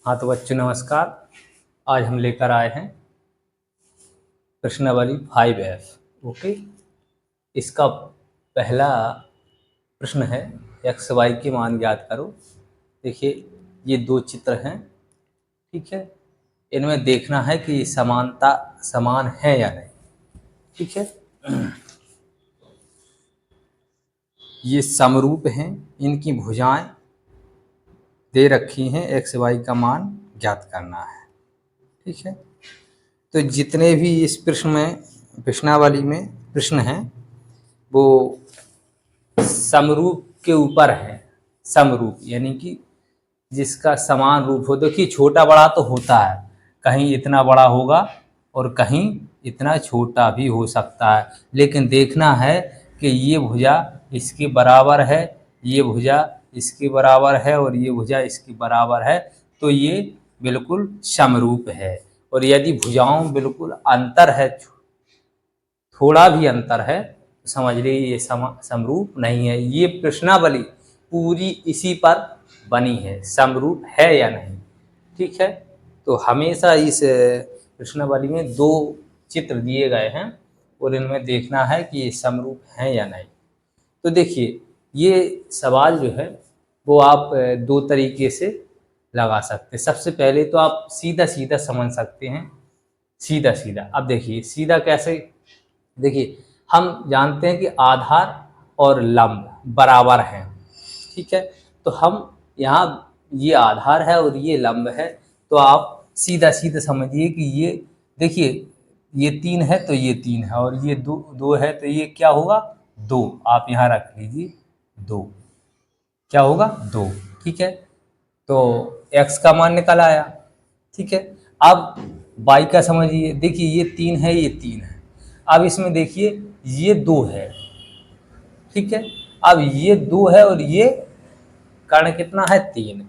हाँ तो बच्चों नमस्कार। आज हम लेकर आए हैं प्रश्नावली 5F। ओके, इसका पहला प्रश्न है एक्स वाई के मान ज्ञात करो। देखिए ये दो चित्र हैं, ठीक है। इनमें देखना है कि समानता समान है या नहीं, ठीक है। ये समरूप हैं, इनकी भुजाएं दे रखी हैं, एक्स वाई का मान ज्ञात करना है, ठीक है। तो जितने भी इस प्रश्न में प्रश्नावली में प्रश्न हैं वो समरूप के ऊपर है। समरूप यानी कि जिसका समान रूप हो। देखिए छोटा बड़ा तो होता है, कहीं इतना बड़ा होगा और कहीं इतना छोटा भी हो सकता है, लेकिन देखना है कि ये भुजा इसके बराबर है, ये भुजा इसके बराबर है और ये भुजा इसके बराबर है, तो ये बिल्कुल समरूप है। और यदि भुजाओं बिल्कुल अंतर है, थोड़ा भी अंतर है, तो समझ लीजिए ये समरूप नहीं है। ये प्रश्नावली पूरी इसी पर बनी है, समरूप है या नहीं, ठीक है। तो हमेशा इस प्रश्नावली में दो चित्र दिए गए हैं और इनमें देखना है कि ये समरूप हैं या नहीं। तो देखिए ये सवाल जो है वो आप दो तरीके से लगा सकते हैं। सबसे पहले तो आप सीधा सीधा समझ सकते हैं, सीधा सीधा। अब देखिए सीधा कैसे, देखिए हम जानते हैं कि आधार और लंब बराबर हैं, ठीक है। तो हम यहाँ ये आधार है और ये लंब है, तो आप सीधा सीधा समझिए कि ये देखिए ये 3 है तो ये 3 है और ये 2 है तो ये क्या होगा 2। आप यहाँ रख लीजिए 2, क्या होगा 2, ठीक है। तो x का मान निकल आया, ठीक है। अब y का समझिए, देखिए ये 3 है ये 3 है। अब इसमें देखिए ये 2 है, ठीक है। अब ये 2 है और ये कर्ण कितना है 3,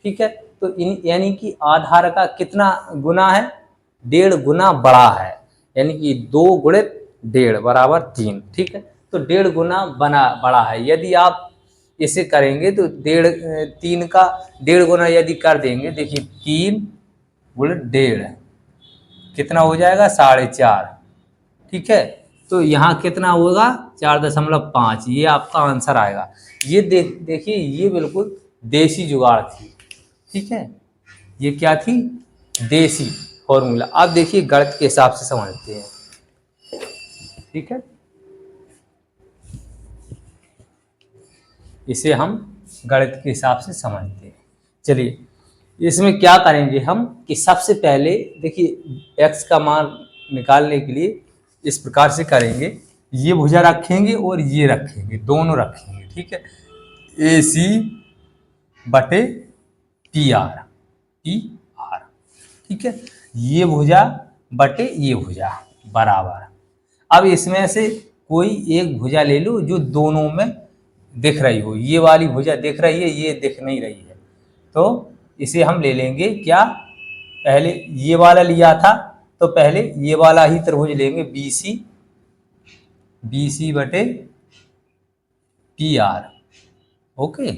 ठीक है। तो यानी कि आधार का कितना गुना है, 1.5 गुना बड़ा है, यानी कि 2 गुणित 1.5 बराबर 3, ठीक है। तो 1.5 गुना बड़ा है। यदि आप इसे करेंगे तो 3 का 1.5 गुना यदि कर देंगे, देखिए 3 गुणित 1.5 कितना हो जाएगा 4.5, ठीक है। तो यहाँ कितना होगा 4.5, ये आपका आंसर आएगा। ये देखिए ये बिल्कुल देसी जुगाड़ थी, ठीक है। ये क्या थी, देसी फॉर्मूला। अब देखिए गणित के हिसाब से समझते हैं, ठीक है। इसे हम गणित के हिसाब से समझते हैं। चलिए इसमें क्या करेंगे हम कि सबसे पहले देखिए x का मान निकालने के लिए इस प्रकार से करेंगे, ये भुजा रखेंगे और ये रखेंगे, दोनों रखेंगे, ठीक है। AC बटे PR, PR, ठीक है। ये भुजा बटे ये भुजा बराबर। अब इसमें से कोई एक भुजा ले लो जो दोनों में दिख रही हो। ये वाली भुजा दिख रही है, ये दिख नहीं रही है, तो इसे हम ले लेंगे क्या, पहले ये वाला लिया था तो पहले ये वाला ही त्रिभुज लेंगे, BC बटे PR। ओके,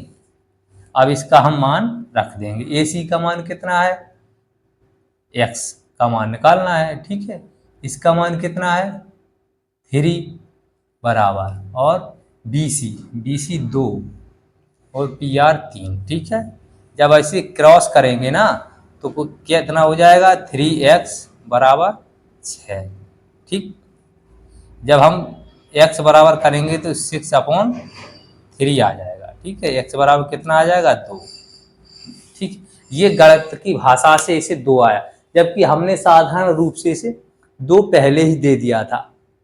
अब इसका हम मान रख देंगे। AC का मान कितना है, x का मान निकालना है, ठीक है। इसका मान कितना है 3 बराबर, और BC 2 और PR 3, ठीक है। जब ऐसे क्रॉस करेंगे ना तो कितना हो जाएगा 3x बराबर 6, ठीक। जब हम x बराबर करेंगे तो 6/3 आ जाएगा, ठीक है। x बराबर कितना आ जाएगा 2, ठीक। ये गणित की भाषा से इसे 2 आया, जबकि हमने साधारण रूप से इसे 2 पहले ही दे दिया था,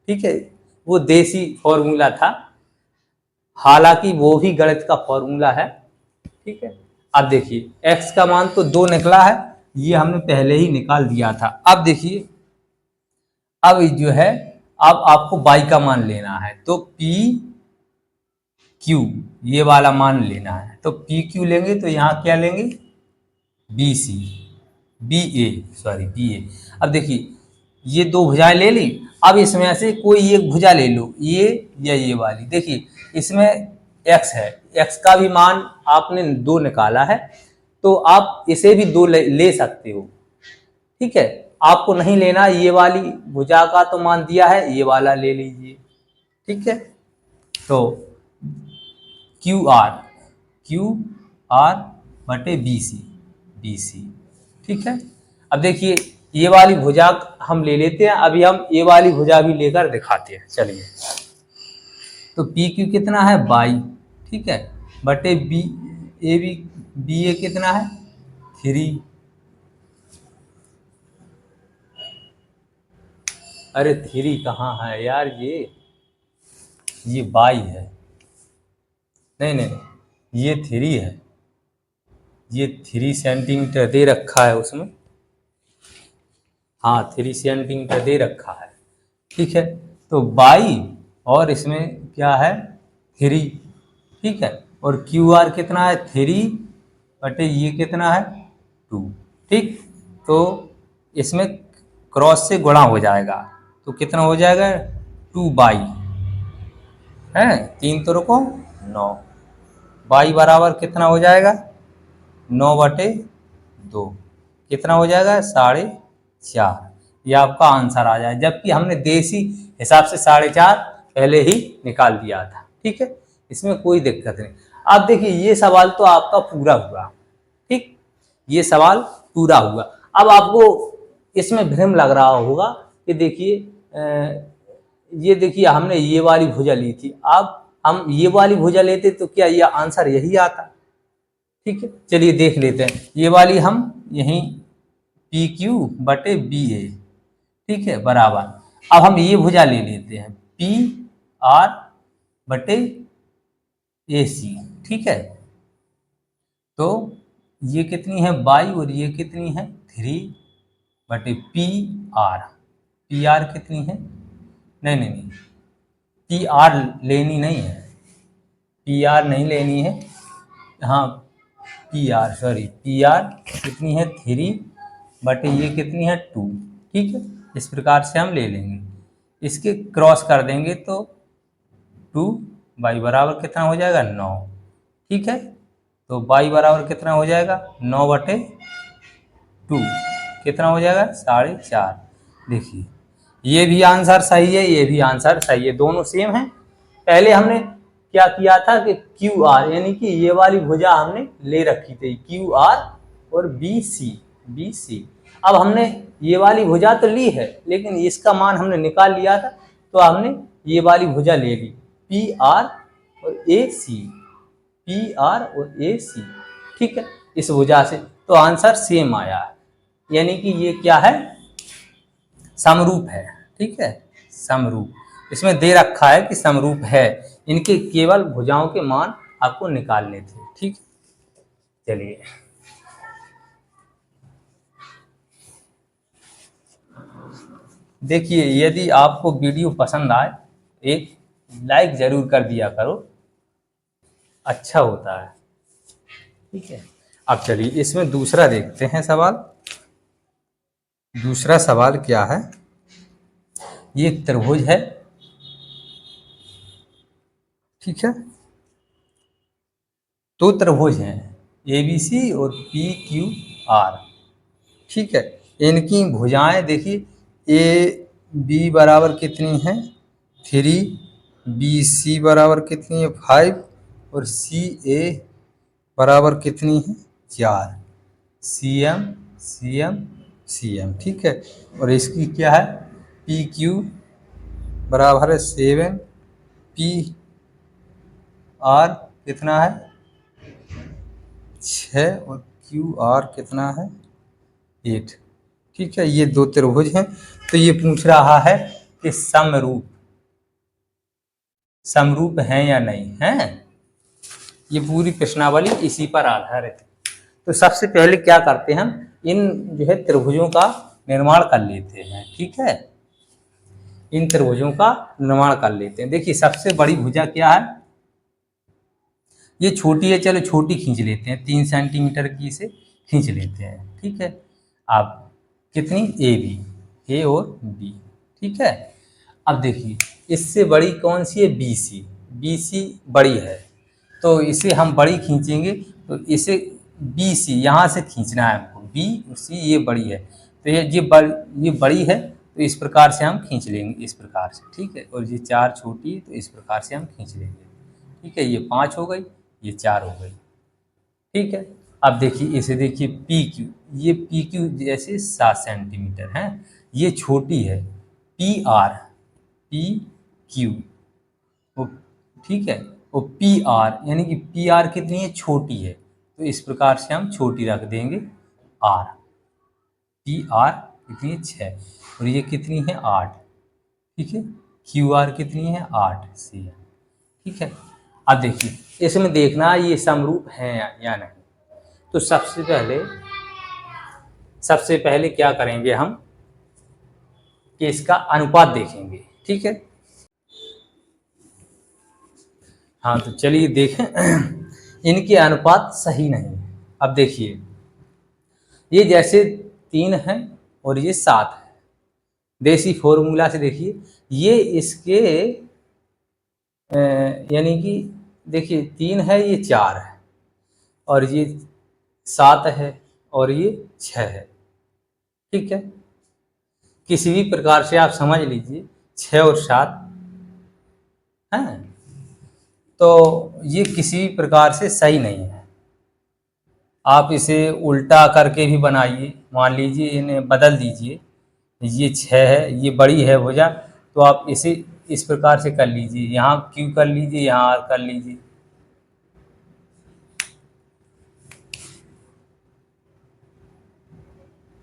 ठीक है। वो देसी फॉर्मूला था, हालांकि वो भी गणित का फॉर्मूला है, ठीक है। अब देखिए x का मान तो 2 निकला है, ये हमने पहले ही निकाल दिया था। अब देखिए अब जो है अब आपको y का मान लेना है, तो PQ ये वाला मान लेना है। तो PQ लेंगे तो यहाँ क्या लेंगे BA। अब देखिए ये 2 भुजाएं ले ली। अब इसमें से कोई एक भुजा ले लो, ये या ये वाली। देखिए इसमें x है, x का भी मान आपने 2 निकाला है, तो आप इसे भी दो ले सकते हो। ठीक है, आपको नहीं लेना ये वाली भुजा का तो मान दिया है, ये वाला ले लीजिए। ठीक है, तो क्यू आर बटे बी सी। ठीक है, अब देखिए ये वाली भुजा हम ले लेते हैं, अभी हम ये वाली भुजा भी लेकर दिखाते हैं। चलिए, तो पी क्यू कितना है 22, ठीक है, बटे बी ए कितना है 3। अरे 3 कहाँ है यार, ये बाई है, नहीं नहीं, ये 3 है, ये 3 सेंटीमीटर दे रखा है उसमें, हाँ 3 सेंटीमीटर दे रखा है। ठीक है, तो बाई और इसमें क्या है 3, ठीक है, और क्यू आर कितना है 3 बटे ये कितना है 2। ठीक, तो इसमें क्रॉस से गुणा हो जाएगा, तो कितना हो जाएगा 2 बाई है 3 तो रुको 9, बाई बराबर कितना हो जाएगा 9 बटे 2, कितना हो जाएगा 4.5। ये आपका आंसर आ जाए, जबकि हमने देसी हिसाब से 4.5 पहले ही निकाल दिया था। ठीक है, इसमें कोई दिक्कत नहीं। अब देखिए ये सवाल तो आपका पूरा हुआ। ठीक, ये सवाल पूरा हुआ। अब आपको इसमें भ्रम लग रहा होगा कि देखिए ये देखिए हमने ये वाली भुजा ली थी, अब हम ये वाली भुजा लेते तो क्या ये आंसर यही आता। ठीक है, चलिए देख लेते हैं, ये वाली हम यहीं पी क्यू बटे बी ए, ठीक है, बराबर। अब हम ये भुजा ले लेते हैं पी आर बटे ए सी। ठीक है, तो ये कितनी है 22 और ये कितनी है 3 बटे पी आर कितनी है, नहीं नहीं नहीं, पी आर लेनी नहीं है, पी आर नहीं लेनी है, हाँ पी आर कितनी है 3 बटे ये कितनी है 2। ठीक है, इस प्रकार से हम ले लेंगे, इसके क्रॉस कर देंगे तो 2 बाई बराबर कितना हो जाएगा 9। ठीक है, तो बाई बराबर कितना हो जाएगा 9 बटे 2, कितना हो जाएगा 4.5। देखिए ये भी आंसर सही है, ये भी आंसर सही है, दोनों सेम है। पहले हमने क्या किया था कि क्यू आर यानी कि ये वाली भुजा हमने ले रखी थी क्यू आर और बी सी। अब हमने ये वाली भुजा तो ली है, लेकिन इसका मान हमने निकाल लिया था, तो हमने ये वाली भुजा ले ली पी आर और ए सी। ठीक है, इस भुजा से तो आंसर सेम आया है, यानी कि ये क्या है समरूप है। ठीक है, समरूप, इसमें दे रखा है कि समरूप है, इनके केवल भुजाओं के मान आपको निकालने थे। ठीक, चलिए देखिए, यदि आपको वीडियो पसंद आए एक लाइक जरूर कर दिया करो, अच्छा होता है। ठीक है, अब चलिए इसमें दूसरा देखते हैं सवाल। दूसरा सवाल क्या है, ये त्रिभुज है, ठीक है, दो त्रिभुज हैं ए बी सी और पी क्यू आर। ठीक है, इनकी भुजाएं देखिए ए बी बराबर कितनी है 3, बी सी बराबर कितनी है 5 और सी ए बराबर कितनी है 4, सी एम। ठीक है, और इसकी क्या है पी क्यू बराबर है 7, पी आर कितना है 6 और क्यू आर कितना है 8। ठीक है, ये दो त्रिभुज हैं, तो ये पूछ रहा है कि समरूप हैं या नहीं हैं। ये पूरी प्रश्नावली इसी पर आधारित है। तो सबसे पहले क्या करते हैं, हम इन जो है त्रिभुजों का निर्माण कर लेते हैं। ठीक है, इन त्रिभुजों का निर्माण कर लेते हैं। देखिए सबसे बड़ी भुजा क्या है, ये छोटी है, चलो छोटी खींच लेते हैं, 3 सेंटीमीटर की इसे खींच लेते हैं। ठीक है, अब कितनी ए और बी। ठीक है, अब देखिए इससे बड़ी कौन सी है बी सी बड़ी है, तो इसे हम बड़ी खींचेंगे, तो इसे बी सी यहाँ से खींचना है हमको, बी सी ये बड़ी है तो ये बड़ी है तो इस प्रकार से हम खींच लेंगे इस प्रकार से, ठीक है। और ये 4 छोटी है तो इस प्रकार से हम खींच लेंगे, ठीक है। ये 5 हो गई, ये 4 हो गई, ठीक है। अब देखिए इसे देखिए पी क्यू, ये पी क्यू जैसे 7 सेंटीमीटर है, ये छोटी है पी आर, पी क्यू वो, ठीक है। वो पी आर यानी कि पी आर कितनी है, छोटी है तो इस प्रकार से हम छोटी रख देंगे आर, पी आर कितनी है 6 और ये कितनी है 8, ठीक है। क्यू आर कितनी है 8 सी है, ठीक है। अब देखिए इसमें देखना ये समरूप है या नहीं। तो सबसे पहले क्या करेंगे हम कि इसका अनुपात देखेंगे, ठीक है। हाँ तो चलिए देखें इनके अनुपात सही नहीं है। अब देखिए ये जैसे 3 है और ये 7 है, देसी फॉर्मूला से देखिए ये इसके यानी कि देखिए 3 है, ये 4 है और ये 7 है और ये 6 है, ठीक है। किसी भी प्रकार से आप समझ लीजिए 6 और 7 है, तो ये किसी भी प्रकार से सही नहीं है। आप इसे उल्टा करके भी बनाइए, मान लीजिए इन्हें बदल दीजिए, ये 6 है, ये बड़ी है भुजा, तो आप इसे इस प्रकार से कर लीजिए, यहाँ क्यू कर लीजिए, यहाँ आर कर लीजिए।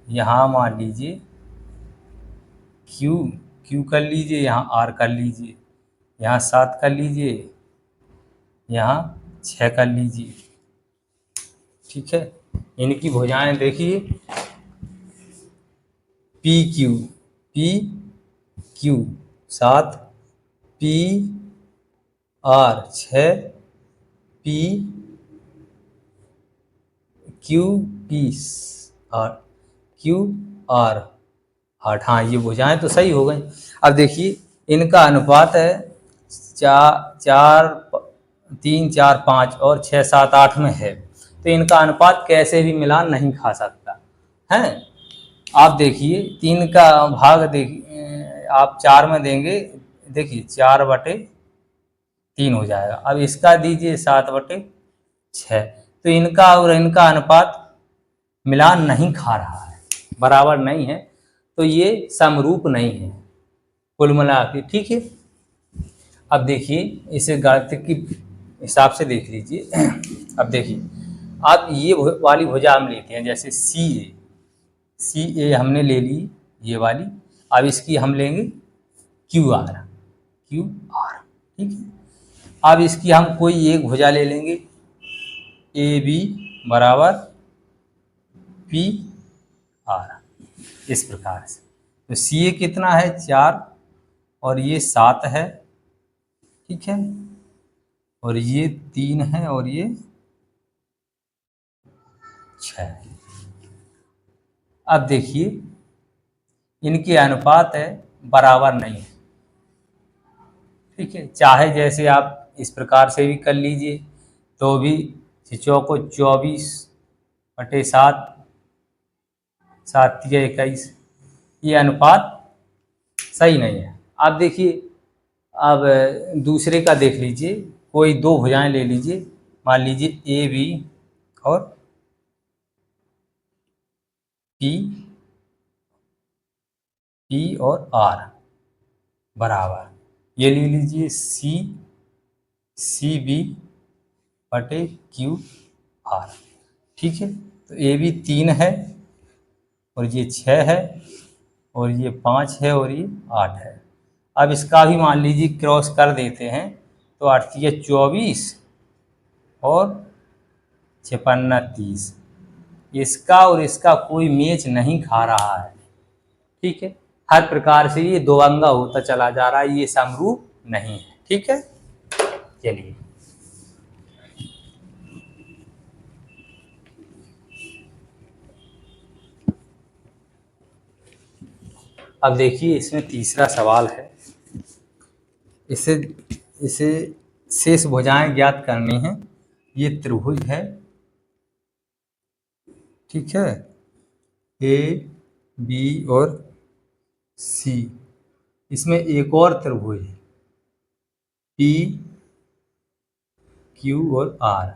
यहाँ मान लीजिए क्यू क्यू कर लीजिए, यहाँ आर कर लीजिए, यहाँ 7 कर लीजिए, यहाँ 6 कर लीजिए, ठीक है। इनकी भुजाएं देखिए P Q 7, P R 6, P Q P R Q R 8। हाँ ये भुजाएं तो सही हो गई। अब देखिए इनका अनुपात है 3 4 5 और 6 7 8 में है, तो इनका अनुपात कैसे भी मिलान नहीं खा सकता है। आप देखिए 3 का भाग देखिए आप 4 में देंगे, देखिए 4/3 हो जाएगा। अब इसका दीजिए 7/6, तो इनका और इनका अनुपात मिलान नहीं खा रहा है, बराबर नहीं है, तो ये समरूप नहीं है कुल मिला के, ठीक है। अब देखिए इसे गणित की हिसाब से देख लीजिए अब देखिए आप ये वाली भुजा हम लेते हैं, जैसे सी ए हमने ले ली ये वाली, अब इसकी हम लेंगे क्यू आर, ठीक है। अब इसकी हम कोई एक भुजा ले लेंगे ए बी बराबर पी आर, इस प्रकार से। तो सी ए कितना है 4 और ये 7 है, ठीक है। और ये 3 है और ये 6। अब देखिए इनके अनुपात है बराबर नहीं है, ठीक है। चाहे जैसे आप इस प्रकार से भी कर लीजिए तो भी 24/7 7 या 21, ये अनुपात सही नहीं है। आप देखिए अब दूसरे का देख लीजिए, कोई 2 भुजाएं ले लीजिए, मान लीजिए ए बी और पी और आर बराबर, ये ले लीजिए सी बी बटे क्यू आर, ठीक है। तो ए बी 3 है और ये 6 है और ये 5 है और ये 8 है। अब इसका भी मान लीजिए क्रॉस कर देते हैं, तो 8 ये 24 और 56 30, इसका और इसका कोई मैच नहीं खा रहा है, ठीक है। हर प्रकार से ये दोअंगा होता चला जा रहा है, ये समरूप नहीं है, ठीक है। चलिए अब देखिए इसमें तीसरा सवाल है, इसे इसे शेष भुजाएं ज्ञात करनी है। ये त्रिभुज है ठीक है, ए बी और सी। इसमें एक और त्रिभुज है, पी क्यू और आर।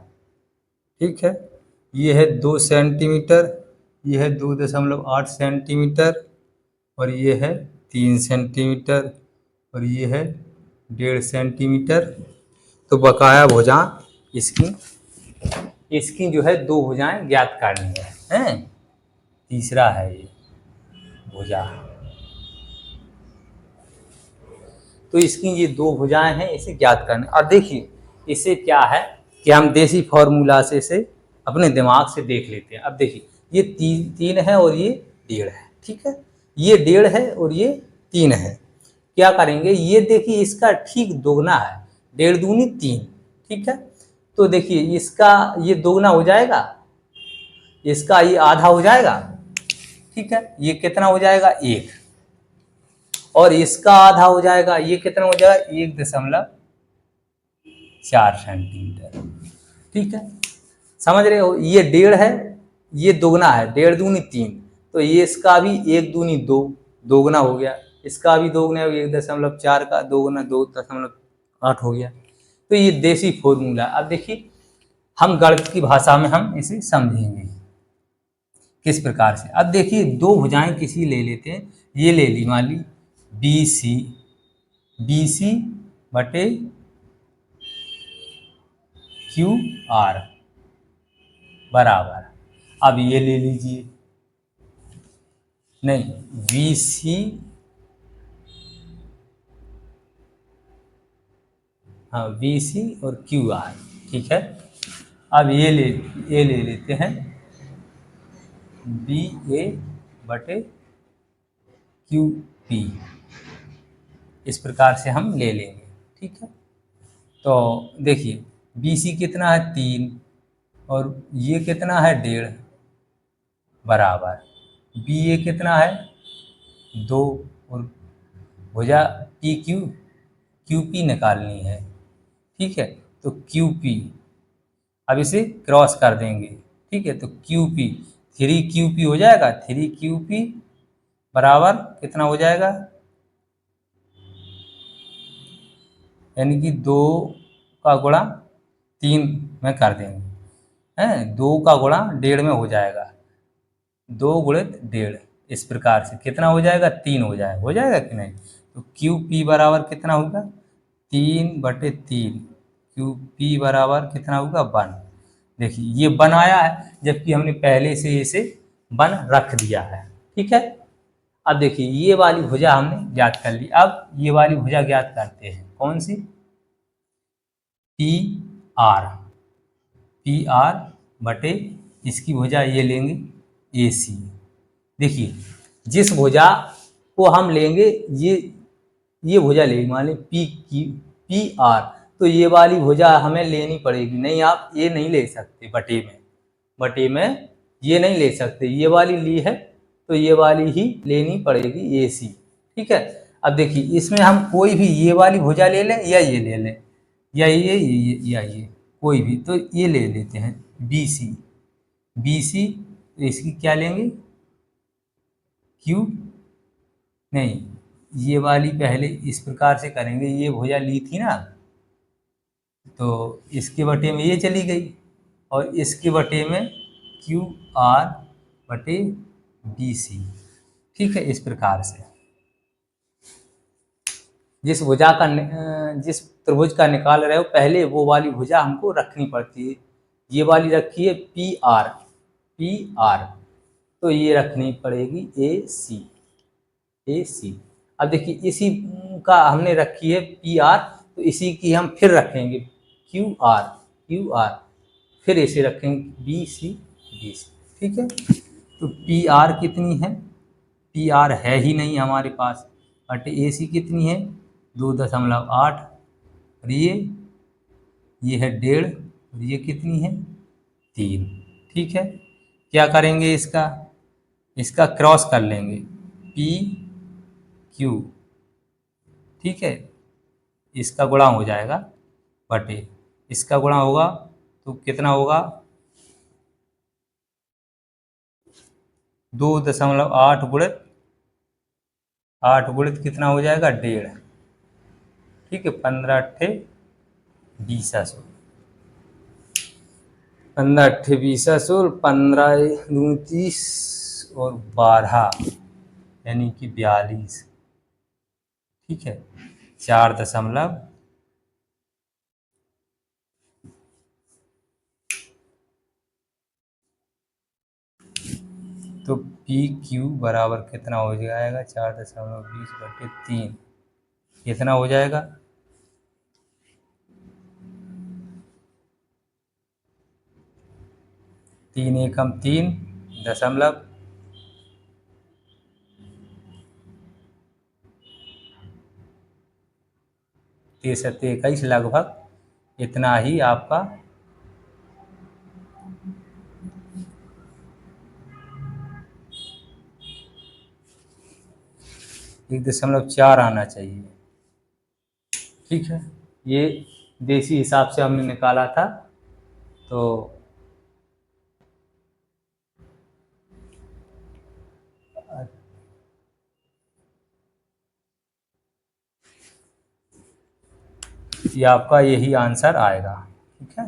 ठीक है, ये है 2 सेंटीमीटर, ये है 2.8 सेंटीमीटर, और ये है 3 सेंटीमीटर, और ये है 1.5 सेंटीमीटर। तो बकाया भुजा इसकी इसकी जो है 2 भुजाएं ज्ञात करनी है, हैं? तीसरा है ये भुजा। तो इसकी ये 2 भुजाएं हैं, इसे ज्ञात करना। और देखिए इसे क्या है कि हम देसी फॉर्मूला से इसे अपने दिमाग से देख लेते हैं। अब देखिए ये 3 है और ये 1.5 है। ठीक है, ये 1.5 है और ये 3 है। क्या करेंगे, ये देखिए इसका ठीक दोगुना है, 1.5 दूनी 3। ठीक है, तो देखिए इसका ये दोगुना हो जाएगा, इसका ये आधा हो जाएगा। ठीक है, ये कितना हो जाएगा 1, और इसका आधा हो जाएगा, ये कितना हो जाएगा 1.4 सेंटीमीटर। ठीक है, समझ रहे हो, ये 1.5 है, ये दोगुना है, 1.5 दूनी 3, तो ये इसका भी 1 दूनी 2, दोगुना हो गया। इसका भी दोगुना हो गया, 1.4 का दोगुना 2.8 हो गया। तो ये देसी फॉर्मूला। अब देखिए हम गणित की भाषा में हम इसे समझेंगे किस प्रकार से। अब देखिए 2 भुजाएं किसी ले लेते हैं, ये ले ली मान ली बी सी बटे क्यू आर बराबर। अब ये ले लीजिए, नहीं बी सी, हाँ बी सी और क्यू आर। ठीक है, अब ये ले लेते हैं बी ए बटे क्यू पी। इस प्रकार से हम ले लेंगे। ठीक है, तो देखिए बी सी कितना है 3, और ये कितना है 1.5 बराबर, बी ए कितना है 2, और भुजा पी क्यू पी निकालनी है। ठीक है, तो क्यू पी, अब इसे क्रॉस कर देंगे। ठीक है, तो क्यू पी 3 QP हो जाएगा, 3 QP बराबर कितना हो जाएगा, यानी कि 2 का गुणा 3 में कर देंगे, हैं 2 का गुणा 1.5 में हो जाएगा, 2 गुणित 1.5। इस प्रकार से कितना हो जाएगा 3 हो जाएगा कि नहीं। तो क्यू पी बराबर कितना होगा 3/3, क्यू पी बराबर कितना होगा 1। देखिए ये 1 आया है, जबकि हमने पहले से इसे 1 रख दिया है। ठीक है, अब देखिए ये वाली भुजा हमने ज्ञात कर ली। अब ये वाली भुजा ज्ञात करते हैं, कौन सी, पी आर। पी आर बटे इसकी भुजा ये लेंगे ए सी। देखिए जिस भुजा को हम लेंगे, ये भुजा लेंगे, मान ली पी आर, तो ये वाली भुजा हमें लेनी पड़ेगी। नहीं आप ये नहीं ले सकते, बटे में ये नहीं ले सकते, ये वाली ली है तो ये वाली ही लेनी पड़ेगी ए सी। ठीक है, अब देखिए इसमें हम कोई भी ये वाली भुजा ले लें या ये ले लें, या या ये कोई भी, तो ये ले लेते हैं बी सी। तो इसकी क्या लेंगे क्यू, नहीं ये वाली पहले इस प्रकार से करेंगे, ये भुजा ली थी ना, तो इसके बटे में ये चली गई, और इसके बटे में क्यू आर बटे बी सी। ठीक है, इस प्रकार से जिस त्रिभुज का निकाल रहे हो पहले वो वाली भुजा हमको रखनी पड़ती है। ये वाली रखी है पी आर, तो ये रखनी पड़ेगी ए सी। अब देखिए इसी का हमने रखी है पी आर, तो इसी की हम फिर रखेंगे क्यू आर, फिर इसे रखेंगे बी सी। ठीक है, तो पी आर कितनी है, पी आर है ही नहीं हमारे पास, बट ए सी कितनी है 2.8, और ये है 1.5, और ये कितनी है 3। ठीक है, क्या करेंगे, इसका क्रॉस कर लेंगे पी क्यू। ठीक है, इसका गुणा हो जाएगा बटे इसका गुणा होगा, तो कितना होगा 2.8 गुणित 8 गुणित कितना हो जाएगा 1.5। ठीक है, 15 अट्ठे 20 15 अट्ठे 20 और 15 30 और 12 यानी कि 42। ठीक है, 4 तो पी क्यू बराबर कितना हो जाएगा 4.20/3 कितना हो जाएगा 3 एकम 3 दशमलव 63 लगभग इतना ही आपका 1.4 आना चाहिए। ठीक है, ये देसी हिसाब से हमने निकाला था। तो ये आपका यही आंसर आएगा। ठीक है,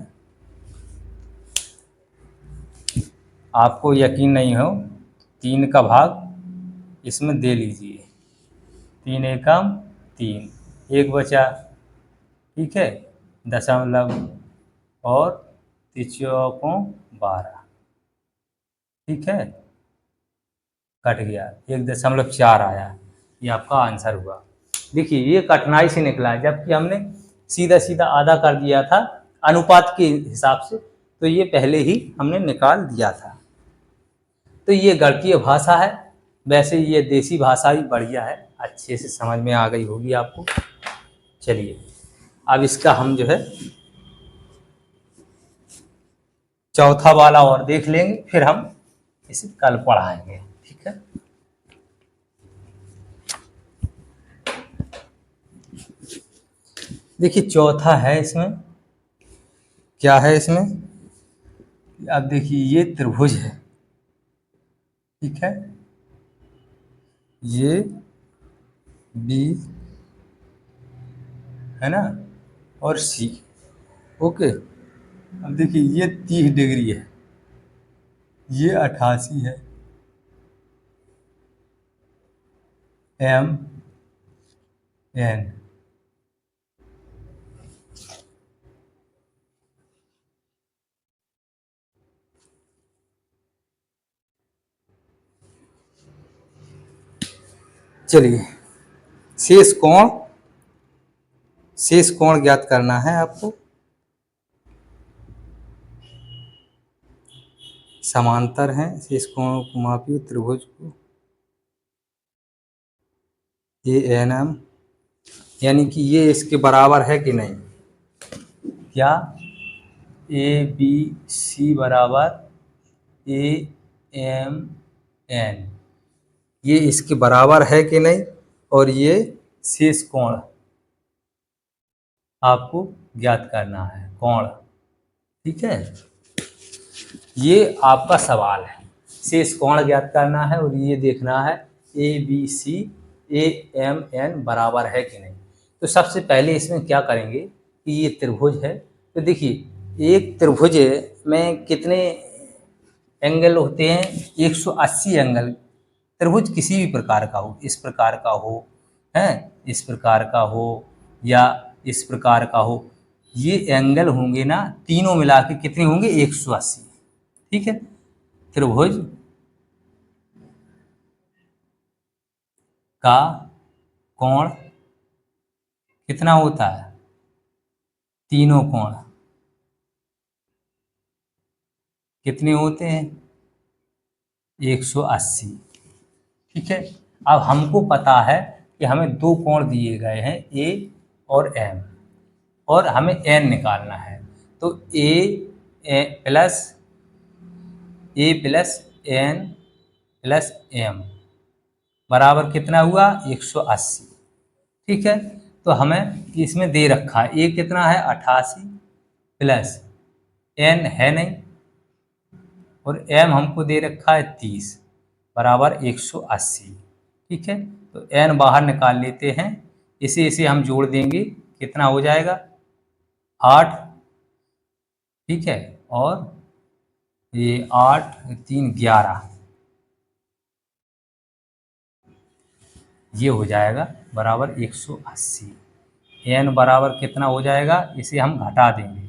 आपको यकीन नहीं हो 3 का भाग इसमें दे लीजिए। 3 एकम 3 एक बचा। ठीक है, दशमलव और 3 ठीक है, कट गया 1.4 आया। ये आपका आंसर हुआ। देखिए ये कठिनाई से निकला है, जबकि हमने सीधा सीधा आधा कर दिया था अनुपात के हिसाब से, तो ये पहले ही हमने निकाल दिया था। तो ये गणितीय भाषा है। वैसे ये देसी भाषा भी बढ़िया है, अच्छे से समझ में आ गई होगी आपको। चलिए अब इसका हम जो है चौथा वाला और देख लेंगे, फिर हम इसे कल पढ़ाएंगे। ठीक है, देखिए चौथा है, इसमें क्या है इसमें, अब देखिए ये त्रिभुज है। ठीक है, ये बी है ना और सी। ओके, अब देखिए ये 30 डिग्री है, ये 88 है, एम एन। चलिए शेष कोण ज्ञात करना है आपको। समांतर हैं शेष कोणों को मापिए त्रिभुज को ए एन एम, यानी कि ये इसके बराबर है कि नहीं। क्या ए बी सी बराबर ए एम एन, ये इसके बराबर है कि नहीं, और ये शेष कोण आपको ज्ञात करना है, कोण। ठीक है, ये आपका सवाल है, शेष कोण ज्ञात करना है और ये देखना है A B C A M N बराबर है कि नहीं। तो सबसे पहले इसमें क्या करेंगे कि ये त्रिभुज है, तो देखिए एक त्रिभुज में कितने एंगल होते हैं, 180 एंगल। त्रिभुज किसी भी प्रकार का हो, इस प्रकार का हो, है इस प्रकार का हो या इस प्रकार का हो, ये एंगल होंगे ना तीनों मिला के कितने होंगे 180। ठीक है, त्रिभुज का कोण कितना होता है, तीनों कोण कितने होते हैं 180। ठीक है, अब हमको पता है कि हमें दो कोण दिए गए हैं ए और एम, और हमें एन निकालना है। तो ए प्लस एन प्लस एम बराबर कितना हुआ 180। ठीक है, तो हमें इसमें दे रखा है ए कितना है 88 प्लस एन है नहीं, और एम हमको दे रखा है 30 बराबर 180। ठीक है, तो n बाहर निकाल लेते हैं, इसे हम जोड़ देंगे, कितना हो जाएगा 8। ठीक है, और ये 8 3 11, ये हो जाएगा बराबर 180। n बराबर कितना हो जाएगा, इसे हम घटा देंगे,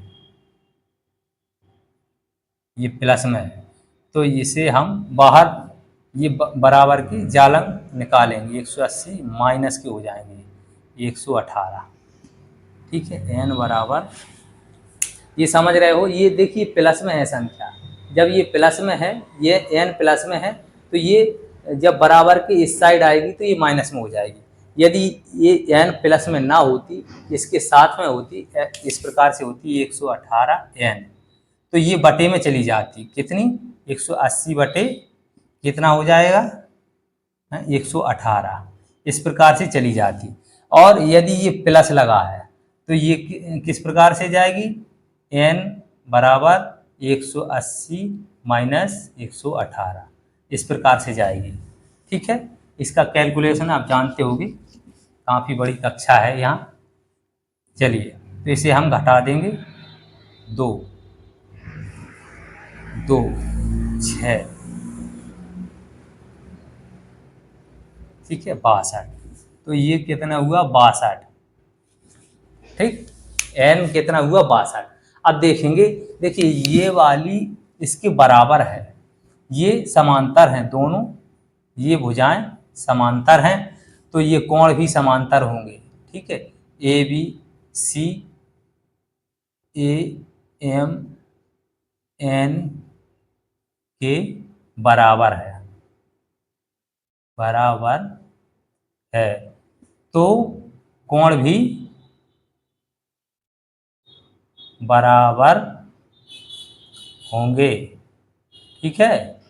ये प्लस में है तो इसे हम बाहर ये बराबर की जालन निकालेंगे, 180 माइनस के हो जाएंगे 118। ठीक है, n बराबर, ये समझ रहे हो, ये देखिए प्लस में है संख्या, जब ये प्लस में है, ये n प्लस में है, तो ये जब बराबर के इस साइड आएगी तो ये माइनस में हो जाएगी। यदि ये n प्लस में ना होती, इसके साथ में होती, इस प्रकार से होती 118n, तो ये बटे में चली जाती, कितनी 180 बटे कितना हो जाएगा 118, इस प्रकार से चली जाती। और यदि ये प्लस लगा है तो ये किस प्रकार से जाएगी, n बराबर 180 माइनस 118, इस प्रकार से जाएगी। ठीक है, इसका कैलकुलेशन आप जानते होंगे, काफ़ी बड़ी कक्षा है यहाँ। चलिए, तो इसे हम घटा देंगे, 2 2 6, ठीक है 62, तो ये कितना हुआ 62। ठीक, n कितना हुआ 62। अब देखेंगे, देखिए ये वाली इसके बराबर है, ये समांतर हैं दोनों, ये भुजाएं समांतर हैं, तो ये कोण भी समांतर होंगे। ठीक है, A B C A M N के बराबर है, बराबर है, तो कोण भी बराबर होंगे। ठीक है,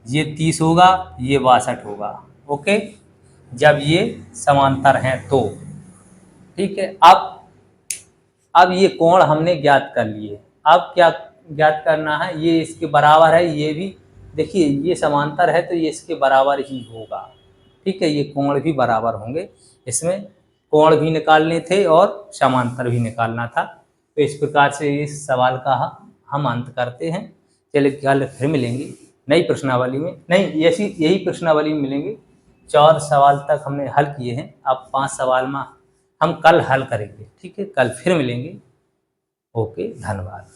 ये 30 होगा, ये 62 होगा। ओके, जब ये समांतर हैं तो। ठीक है, अब ये कोण हमने ज्ञात कर लिए, अब क्या ज्ञात करना है, ये इसके बराबर है, ये भी देखिए ये समांतर है तो ये इसके बराबर ही होगा। ठीक है, ये कोण भी बराबर होंगे, इसमें कोण भी निकालने थे और समांतर भी निकालना था। तो इस प्रकार से इस सवाल का हम अंत करते हैं। चलिए कल फिर मिलेंगे नई प्रश्नावली में, नहीं ऐसी यही प्रश्नावली में मिलेंगे। 4 सवाल तक हमने हल किए हैं, अब 5 सवाल में हम कल हल करेंगे। ठीक है, कल फिर मिलेंगे। ओके, धन्यवाद।